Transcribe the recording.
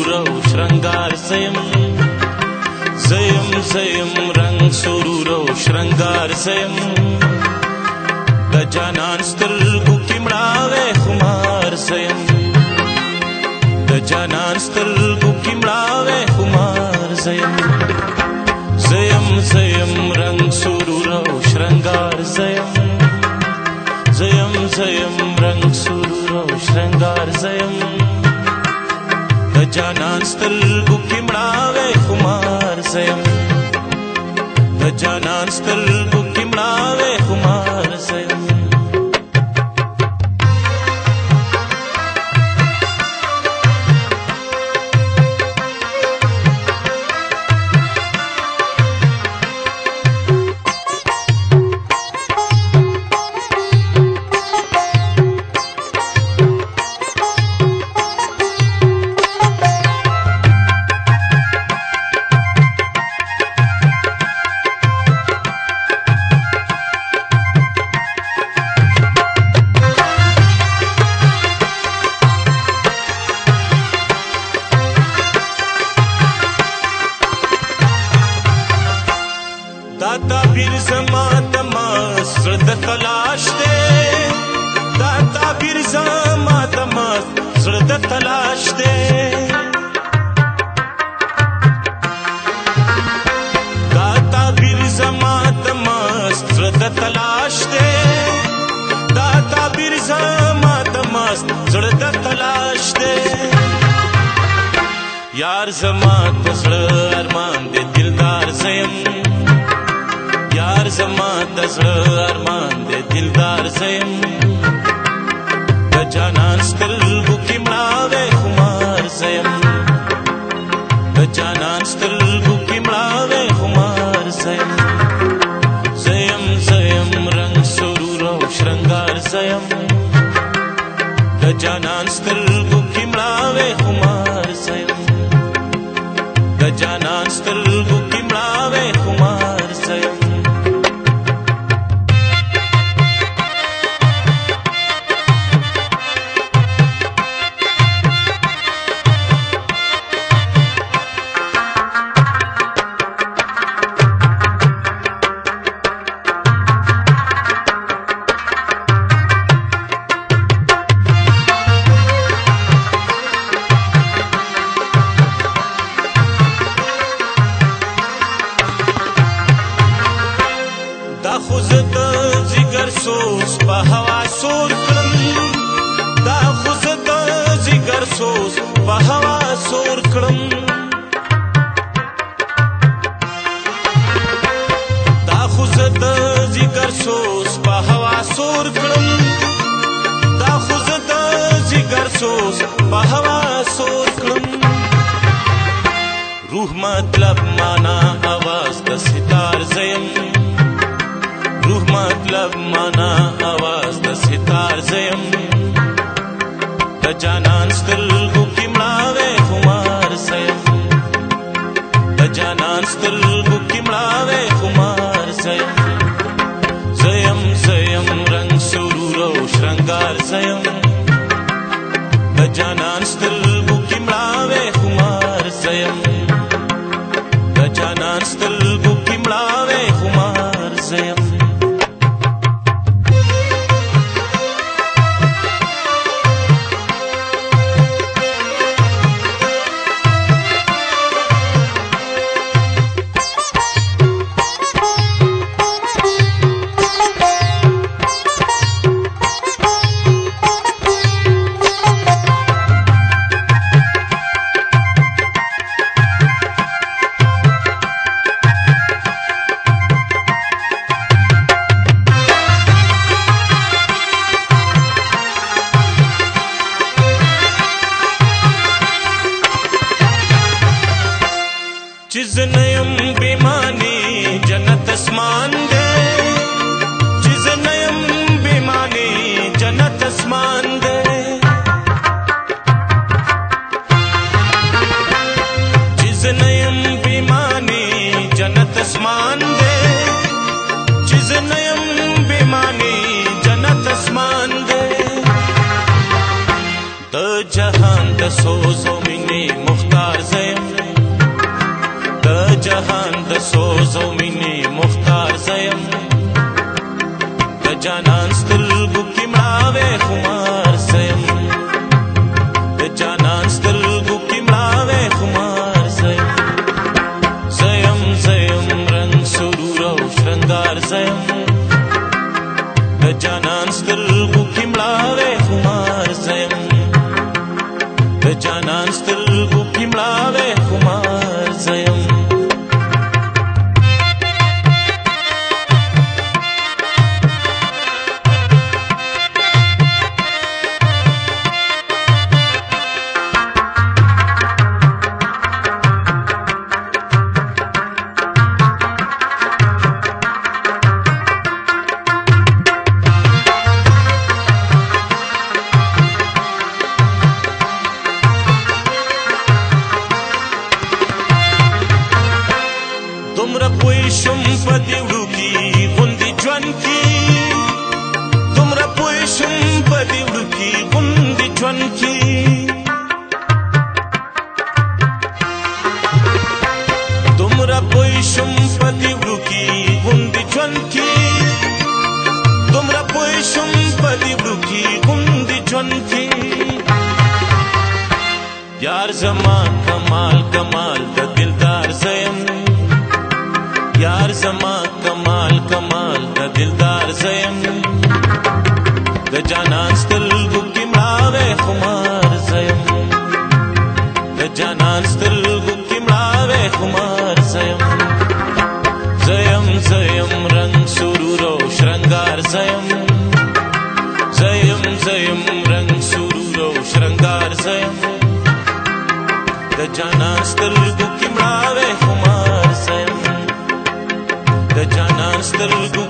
سرور او شرنګار سیم زیم زیم رنگ سرور او شرنګار سیم د جانان سترګو کې مړاوې خمار سیم د جانان سترګو کې مړاوې خمار سیم زیم زیم رنگ سرور او شرنګار سیم زیم زیم رنگ سرور او شرنګار سیم د جانان سترګو کې مړاوې خمار سیم د جانان سترګو کې مړاوې خمار سیم دا تعبیر زما دما زړه د تلاش دی دا تعبیر زما دما زړه د تلاش دی دا تعبیر زما دما زړه د تلاش دی دا تعبیر زما دما زړه د تلاش دی یار زما د زړه ارمان دی دلدار زیم یار زما د زړه ارمان دی دلدار زیم د جانان سترګو کې مړاوې خمار زیم د جانان سترګو کې مړاوې خمار زیم زیم زیم رنگ سرور او شرنګار زیم د جانان سترګو کې مړاوې خمار زیم د جانان سترګو کې مړاوې خمار زیم دا خو زه د ځیګر سوز په هوا سور کړم دا خو زه د ځیګر سوز په هوا سور کړم دا خو زه د ځیګر سوز په هوا سور کړم دا خو زه د ځیګر سوز په هوا سور کړم روح مطلب معنا आवाज د ستار زیم روح مطلب معنا आवाज د ستار زیم د جانان سترګو کې مړاوې خمار زیم د جانان سترګو کې مړاوې خمار زیم زیم زیم رنگ سرور او شرنګار زیم د جانان سترګو کې مړاوې خمار زیم د جانان سترګو کې مړاوې خمار زیم چې زه نه یم بېمانې جنت اسمان دی چې زه نه یم بېمانې جنت اسمان دی چې زه نه یم بېمانې جنت اسمان دی چې زه نه یم بېمانې جنت اسمان دی د جهان د سوز او مینې مختار مړاوې خمار زیم دومره پوه شم په دې وړوکي غوندې ژوند کې دومره پوه شم په دې وړوکي غوندې ژوند کې دومره پوه شم په دې وړوکي غوندې ژوند کې دومره پوه شم په دې وړوکي غوندې ژوند کې یار زما کمال کمال د دلدار زیم یار زما کمال کمال د دلدار زیم د جانان سترګو کې مړاوې خمار زیم د جانان سترګو کې مړاوې خمار زیم زیم زیم رنگ سرور او شرنګار زیم زیم زیم رنگ سرور او شرنګار زیم د جانان سترګو کې مړاوې خمار زیم د جانان سترګو